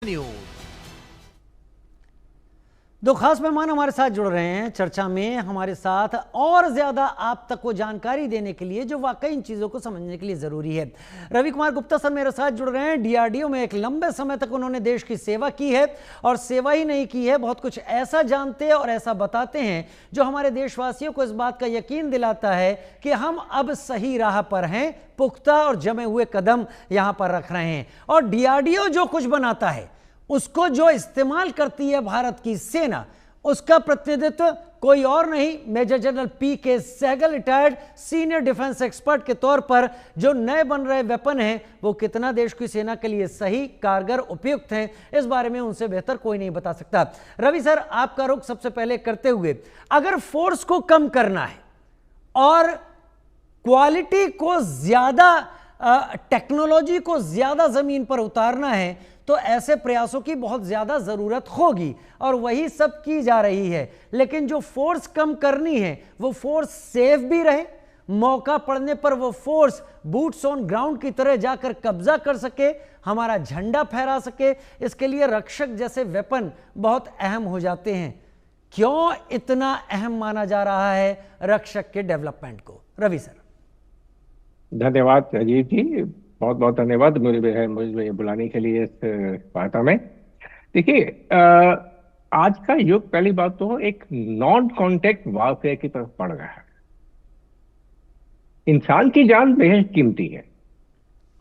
News. दो खास मेहमान हमारे साथ जुड़ रहे हैं चर्चा में हमारे साथ और ज्यादा आप तक को जानकारी देने के लिए, जो वाकई इन चीजों को समझने के लिए जरूरी है। रवि कुमार गुप्ता सर मेरे साथ जुड़ रहे हैं। डीआरडीओ में एक लंबे समय तक उन्होंने देश की सेवा की है, और सेवा ही नहीं की है, बहुत कुछ ऐसा जानते हैं और ऐसा बताते हैं जो हमारे देशवासियों को इस बात का यकीन दिलाता है कि हम अब सही राह पर हैं, पुख्ता और जमे हुए कदम यहां पर रख रहे हैं। और डीआरडीओ जो कुछ बनाता है, उसको जो इस्तेमाल करती है भारत की सेना, उसका प्रतिनिधित्व कोई और नहीं, major general P K. Sehgal, retired senior defence expert के तौर पर जो नए बन रहे वेपन हैं वो कितना देश की सेना के लिए सही, कारगर, उपयुक्त हैं, इस बारे में उनसे बेहतर कोई नहीं बता सकता। रवि सर, आपका रुख सबसे पहले करते हुए, अगर फोर्स को कम करना है और क्वालिटी को ज्यादा, टेक्नोलॉजी को ज्यादा जमीन पर उतारना है, तो ऐसे प्रयासों की बहुत ज्यादा जरूरत होगी, और वही सब की जा रही है। लेकिन जो फोर्स कम करनी है वो फोर्स सेफ भी रहे, मौका पड़ने पर वो फोर्स बूट्स ऑन ग्राउंड की तरह जाकर कब्जा कर सके, हमारा झंडा फहरा सके, इसके लिए रक्षक जैसे वेपन बहुत अहम हो जाते हैं। क्यों इतना अहम माना जा रहा है रक्षक के डेवलपमेंट को? रवि सर। धन्यवाद अजीत जी, बहुत बहुत धन्यवाद मुझे बुलाने के लिए इस वार्ता में। देखिए, आज का युग, पहली बात तो एक नॉन कॉन्टेक्ट वारफेयर की तरफ बढ़ रहा है। इंसान की जान बेहद कीमती है,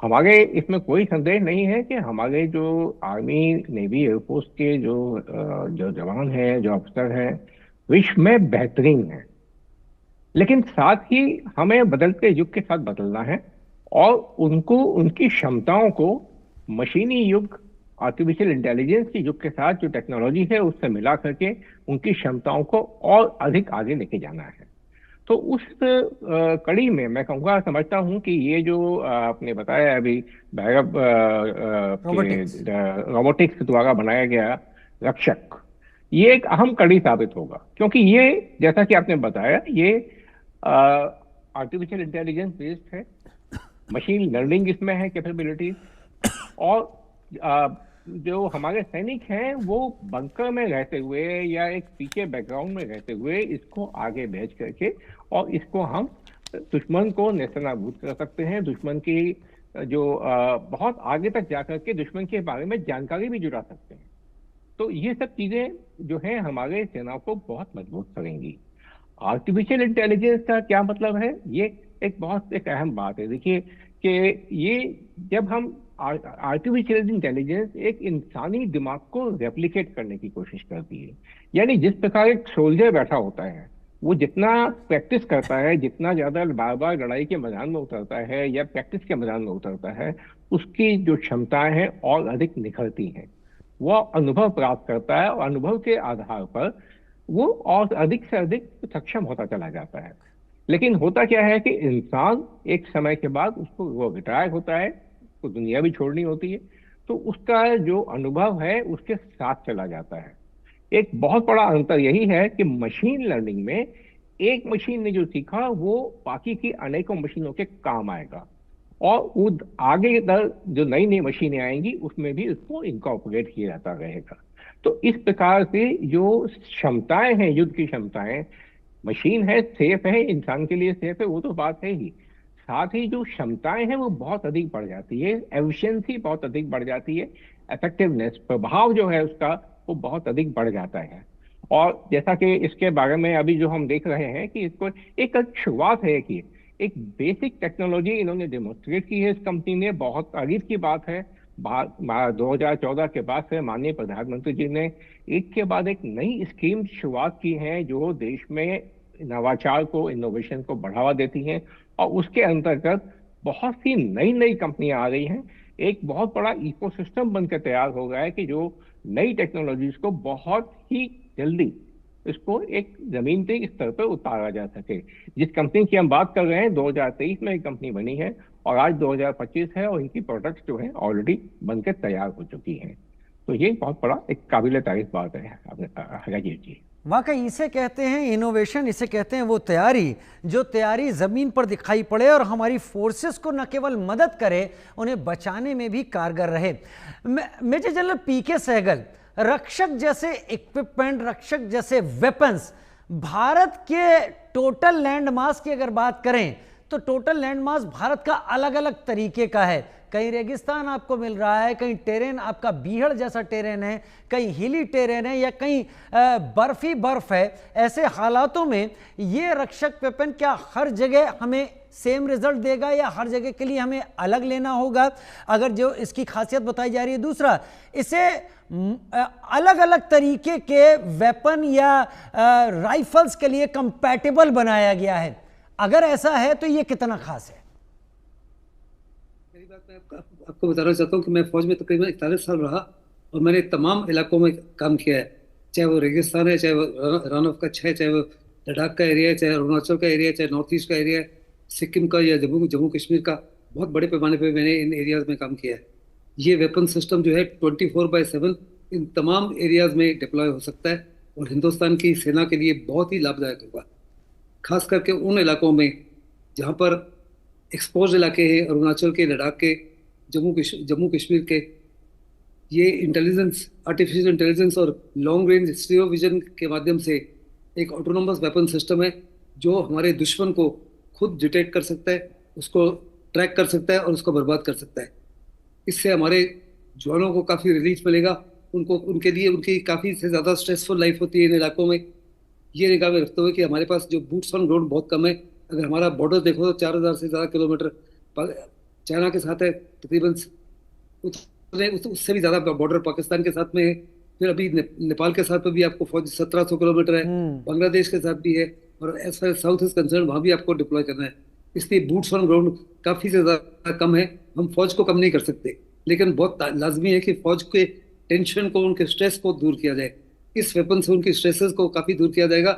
हमारे इसमें कोई संदेह नहीं है कि हमारे जो आर्मी, नेवी, एयरफोर्स के जो जवान हैं, जो अफसर हैं, विश्व में बेहतरीन हैं। लेकिन साथ ही हमें बदलते युग के साथ बदलना है, और उनको, उनकी क्षमताओं को मशीनी युग, आर्टिफिशियल इंटेलिजेंस के युग के साथ जो टेक्नोलॉजी है उससे मिला करके उनकी क्षमताओं को और अधिक आगे लेके जाना है। तो उस कड़ी में मैं कहूँगा, समझता हूँ कि ये जो आपने बताया अभी, भैरव रोबोटिक्स द्वारा बनाया गया रक्षक, ये एक अहम कड़ी साबित होगा। क्योंकि ये, जैसा कि आपने बताया, ये आर्टिफिशियल इंटेलिजेंस बेस्ड है, मशीन लर्निंग इसमें है कैपेबिलिटीज, और जो हमारे सैनिक हैं वो बंकर में रहते हुए या एक पीछे बैकग्राउंड में रहते हुए इसको आगे भेज करके, और इसको हम दुश्मन को नेस्तनाबूद कर सकते हैं, दुश्मन की जो बहुत आगे तक जाकर के दुश्मन के बारे में जानकारी भी जुटा सकते हैं। तो ये सब चीजें जो है हमारे सेना को बहुत मजबूत करेंगी। आर्टिफिशियल इंटेलिजेंस का क्या मतलब है, ये एक अहम बात है। देखिए कि ये, जब हम आर्टिफिशियल इंटेलिजेंस एक इंसानी दिमाग को रेप्लिकेट करने की कोशिश करती है, यानी जिस प्रकार एक सोल्जर बैठा होता है, वो जितना प्रैक्टिस करता है, जितना ज्यादा बार बार लड़ाई के मैदान में उतरता है या प्रैक्टिस के मैदान में उतरता है, उसकी जो क्षमताएं हैं और अधिक निखरती हैं। वो अनुभव प्राप्त करता है, और अनुभव के आधार पर वो और अधिक से अधिक सक्षम होता चला जाता है। लेकिन होता क्या है कि इंसान एक समय के बाद, उसको, वो रिटायर होता है, उसको दुनिया भी छोड़नी होती है, तो उसका जो अनुभव है उसके साथ चला जाता है। एक बहुत बड़ा अंतर यही है कि मशीन लर्निंग में एक मशीन ने जो सीखा वो बाकी की अनेकों मशीनों के काम आएगा, और वो आगे जो नई नई मशीनें आएंगी उसमें भी उसको इनकॉर्पोरेट किया जाता रहेगा। तो इस प्रकार से जो क्षमताएं हैं, युद्ध की क्षमताएं, मशीन है, सेफ है, इंसान के लिए सेफ है, वो तो बात है ही, साथ ही जो क्षमताएं हैं वो बहुत अधिक बढ़ जाती है, एफिशिएंसी बहुत अधिक बढ़ जाती है, इफेक्टिवनेस, प्रभाव जो है उसका वो बहुत अधिक बढ़ जाता है। और जैसा कि इसके बारे में अभी जो हम देख रहे हैं कि इसको एक शुरुआत है कि एक बेसिक टेक्नोलॉजी इन्होंने डेमोन्स्ट्रेट की है इस कंपनी ने। बहुत तारीफ की बात है, 2014 के बाद से माननीय प्रधानमंत्री जी ने एक के बाद एक नई स्कीम शुरुआत की है जो देश में नवाचार को, इनोवेशन को बढ़ावा देती हैं, और उसके अंतर्गत बहुत सी नई नई कंपनियां आ रही हैं। एक बहुत बड़ा इकोसिस्टम बनकर तैयार हो गया है कि जो नई टेक्नोलॉजीज को बहुत ही जल्दी इसको एक जमीन के स्तर पर उतारा जा सके। जिस कंपनी की हम बात कर रहे हैं, 2023 में एक कंपनी बनी है, और आज 2025 है, और इनकी प्रोडक्ट्स जो है ऑलरेडी बनकर तैयार हो चुकी हैं। तो ये बहुत बड़ा एक काबिल तारीफ बात है राजीव जी। वाकई इसे कहते हैं इनोवेशन, इसे कहते हैं वो तैयारी जो तैयारी ज़मीन पर दिखाई पड़े और हमारी फोर्सेस को न केवल मदद करे, उन्हें बचाने में भी कारगर रहे। मेजर जनरल पीके सहगल, रक्षक जैसे इक्विपमेंट, रक्षक जैसे वेपन्स, भारत के टोटल लैंड मास की अगर बात करें तो टोटल लैंड मास भारत का अलग अलग तरीके का है। कहीं रेगिस्तान आपको मिल रहा है, कहीं टेरेन आपका बीहड़ जैसा टेरेन है, कहीं हिली टेरेन है, या कहीं बर्फी बर्फ है। ऐसे हालातों में ये रक्षक वेपन क्या हर जगह हमें सेम रिजल्ट देगा या हर जगह के लिए हमें अलग लेना होगा, अगर जो इसकी खासियत बताई जा रही है? दूसरा, इसे अलग अलग तरीके के वेपन या राइफल्स के लिए कंपैटिबल बनाया गया है। अगर ऐसा है तो ये कितना खास है? मेरी बात मैं आपको बताना चाहता हूँ कि मैं फौज में तकरीबन 41 साल रहा और मैंने तमाम इलाकों में काम किया है, चाहे वो रेगिस्तान है, चाहे वो रन ऑफ कच्छ है, चाहे वो लद्दाख का एरिया है, चाहे अरुणाचल का एरिया है, चाहे नॉर्थ ईस्ट का एरिया है, सिक्किम का या जम्मू कश्मीर का। बहुत बड़े पैमाने पर मैंने इन एरियाज में काम किया है। ये वेपन सिस्टम जो है 24/7 इन तमाम एरियाज में डिप्लॉय हो सकता है और हिंदुस्तान की सेना के लिए बहुत ही लाभदायक होगा, खास करके उन इलाकों में जहाँ पर एक्सपोज इलाके हैं, अरुणाचल के, लद्दाख के, जम्मू कश्मीर के। ये इंटेलिजेंस, आर्टिफिशियल इंटेलिजेंस और लॉन्ग रेंज स्टीरियो विजन के माध्यम से एक ऑटोनोमस वेपन सिस्टम है जो हमारे दुश्मन को खुद डिटेक्ट कर सकता है, उसको ट्रैक कर सकता है और उसको बर्बाद कर सकता है। इससे हमारे जवानों को काफ़ी रिलीफ मिलेगा। उनके लिए उनकी काफ़ी से ज़्यादा स्ट्रेसफुल लाइफ होती है इन इलाकों में। ये निगाह में रखते हुए कि हमारे पास जो बूट्स ऑन ग्राउंड बहुत कम है। अगर हमारा बॉर्डर देखो तो 4000 से ज़्यादा किलोमीटर चाइना के साथ है, तकरीबन उससे भी ज़्यादा बॉर्डर पाकिस्तान के साथ में है। फिर अभी नेपाल के साथ में भी आपको फौज 1700 किलोमीटर है, बांग्लादेश के साथ भी है, और as far south is concern वहाँ भी आपको डिप्लॉय करना है। इसलिए बूट्स ऑन ग्राउंड काफ़ी से ज़्यादा कम है। हम फौज को कम नहीं कर सकते, लेकिन बहुत लाजमी है कि फौज के टेंशन को, उनके स्ट्रेस को दूर किया जाए। इस वेपन से उनकी स्ट्रेसेस को काफ़ी दूर किया जाएगा,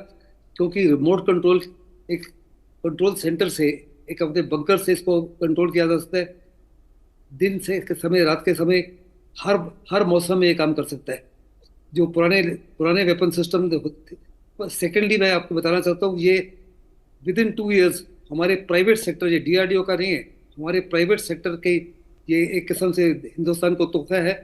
क्योंकि रिमोट कंट्रोल, एक कंट्रोल सेंटर से, एक अपने बंकर से इसको कंट्रोल किया जा सकता है। दिन से के समय, रात के समय, हर मौसम में ये काम कर सकता है, जो पुराने वेपन सिस्टम। सेकेंडली मैं आपको बताना चाहता हूँ, ये विद इन 2 ईयर्स हमारे प्राइवेट सेक्टर, ये DRDO का नहीं है, हमारे प्राइवेट सेक्टर के ये एक किस्म से हिंदुस्तान को तोहफा है,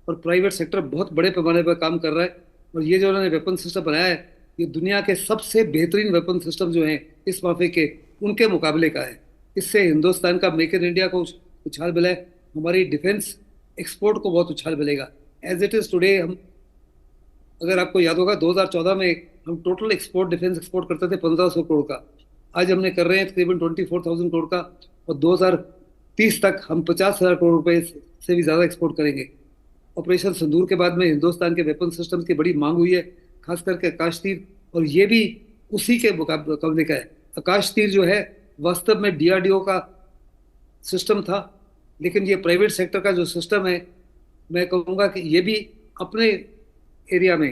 और प्राइवेट सेक्टर बहुत बड़े पैमाने पर काम कर रहा है। और ये जो उन्होंने वेपन सिस्टम बनाया है, ये दुनिया के सबसे बेहतरीन वेपन सिस्टम जो हैं इस माफे के, उनके मुकाबले का है। इससे हिंदुस्तान का मेक इन इंडिया को उछाल मिला है, हमारी डिफेंस एक्सपोर्ट को बहुत उछाल मिलेगा। एज इट इज़ टुडे, हम, अगर आपको याद होगा, 2014 में हम टोटल एक्सपोर्ट, डिफेंस एक्सपोर्ट करते थे 1500 करोड़ का। आज हमने कर रहे हैं तकरीबन 24,000 करोड़ का, और 2030 तक हम 50,000 करोड़ रुपए से भी ज़्यादा एक्सपोर्ट करेंगे। ऑपरेशन सिंदूर के बाद में हिंदुस्तान के वेपन सिस्टम की बड़ी मांग हुई है, खास करके आकाश तीर, और ये भी उसी के मुकाबले का है। आकाश तीर जो है वास्तव में DRDO का सिस्टम था, लेकिन ये प्राइवेट सेक्टर का जो सिस्टम है, मैं कहूँगा कि ये भी अपने एरिया में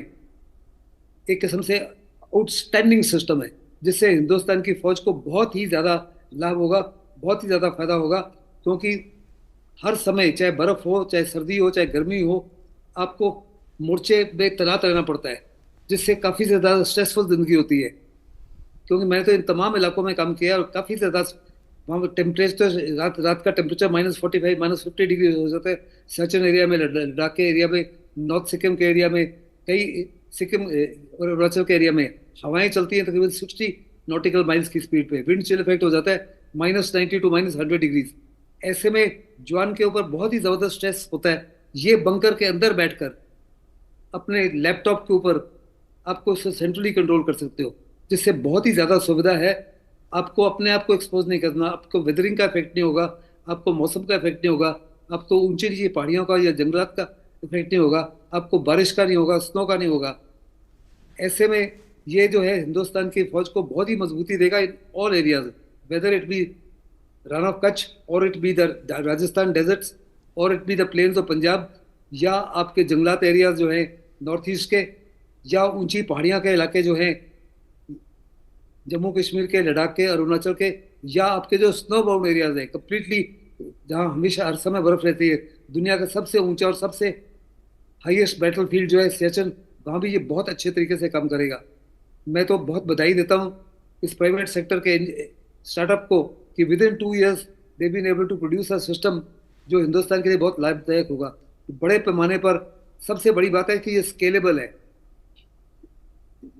एक किस्म से आउटस्टैंडिंग सिस्टम है, जिससे हिंदुस्तान की फौज को बहुत ही ज़्यादा लाभ होगा, बहुत ही ज़्यादा फायदा होगा। क्योंकि हर समय, चाहे बर्फ़ हो, चाहे सर्दी हो, चाहे गर्मी हो, आपको मोर्चे में तैनात रहना पड़ता है, जिससे काफ़ी ज़्यादा स्ट्रेसफुल ज़िंदगी होती है। क्योंकि मैंने तो इन तमाम इलाकों में काम किया है, और काफ़ी ज़्यादा वहाँ टेम्परेचर, रात का टेम्परेचर -45, -50 डिग्री हो जाता है। सचिन एरिया में, लद्दाख के एरिया में, नॉर्थ सिक्किम के एरिया में, कई सिक्किम और अरुणाचल के एरिया में हवाएं चलती हैं तकरीबन 60 नॉटिकल माइल्स की स्पीड पे। विंड चिल इफेक्ट हो जाता है -90 टू -100 डिग्रीज। ऐसे में जवान के ऊपर बहुत ही ज़बरदस्त स्ट्रेस होता है। ये बंकर के अंदर बैठकर अपने लैपटॉप के ऊपर आपको उसे सेंट्रली कंट्रोल कर सकते हो, जिससे बहुत ही ज़्यादा सुविधा है। आपको अपने आप को एक्सपोज नहीं करना, आपको वेदरिंग का इफेक्ट नहीं होगा, आपको मौसम का इफेक्ट नहीं होगा, आपको ऊंची नीची पहाड़ियों का या जंगलात का इफेक्ट नहीं होगा, आपको बारिश का नहीं होगा, स्नो का नहीं होगा। ऐसे में ये जो है हिंदुस्तान की फौज को बहुत ही मजबूती देगा in all areas, whether it be Rann of Kutch, और it be the Rajasthan deserts, और it be the plains of Punjab, या आपके जंगलात एरियाज जो हैं नॉर्थ ईस्ट के, या ऊंची पहाड़ियाँ के इलाके जो हैं जम्मू कश्मीर के, लद्दाख के, अरुणाचल के, या आपके जो स्नो बाउंड एरियाज हैं कम्प्लीटली, जहाँ हमेशा हर समय बर्फ रहती है। दुनिया का सबसे ऊंचा और सबसे हाईएस्ट बैटल फील्ड जो है सियाचिन, वहाँ भी ये बहुत अच्छे तरीके से काम करेगा। मैं तो बहुत बधाई देता हूँ इस प्राइवेट सेक्टर के स्टार्टअप को कि within 2 years they been able to produce a system जो हिंदुस्तान के लिए बहुत लाभदायक होगा। बड़े पैमाने पर सबसे बड़ी बात है कि ये स्केलेबल है,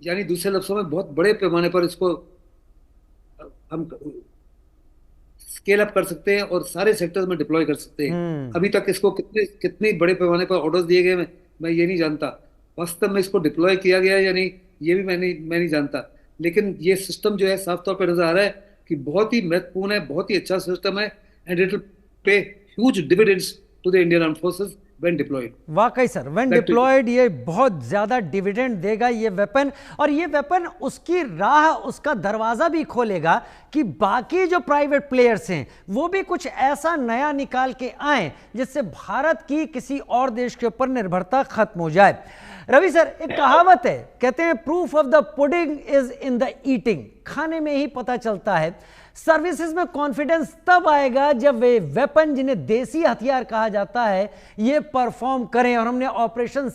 यानी दूसरे लफ्जों में बहुत बड़े पैमाने पर इसको हम स्केल अप कर सकते हैं और सारे सेक्टर्स में डिप्लॉय कर सकते हैं। अभी तक इसको कितने कितने बड़े पैमाने पर ऑर्डर्स दिए गए मैं ये नहीं जानता, वास्तव में इसको डिप्लॉय किया गया है या नहीं ये भी मैं नहीं जानता, लेकिन ये सिस्टम जो है साफ तौर पर नजर आ रहा है कि बहुत ही महत्वपूर्ण है, बहुत ही अच्छा सिस्टम है and it will pay huge dividends to the Indian armed forces when deployed. वाकई सर, व्हेन डिप्लॉयड ये बहुत ज्यादा डिविडेंड देगा ये वेपन, और ये वेपन उसकी राह, उसका दरवाजा भी खोलेगा कि बाकी जो प्राइवेट प्लेयर्स हैं वो भी कुछ ऐसा नया निकाल के आए जिससे भारत की किसी और देश के ऊपर निर्भरता खत्म हो जाए। रवि सर, एक कहावत है, कहते हैं proof of the pudding is in the eating, खाने में ही पता चलता है। सर्विसेज में कॉन्फिडेंस तब आएगा जब वे वेपन, जिन्हें देसी हथियार कहा जाता है, ये परफॉर्म करें। और हमने ऑपरेशन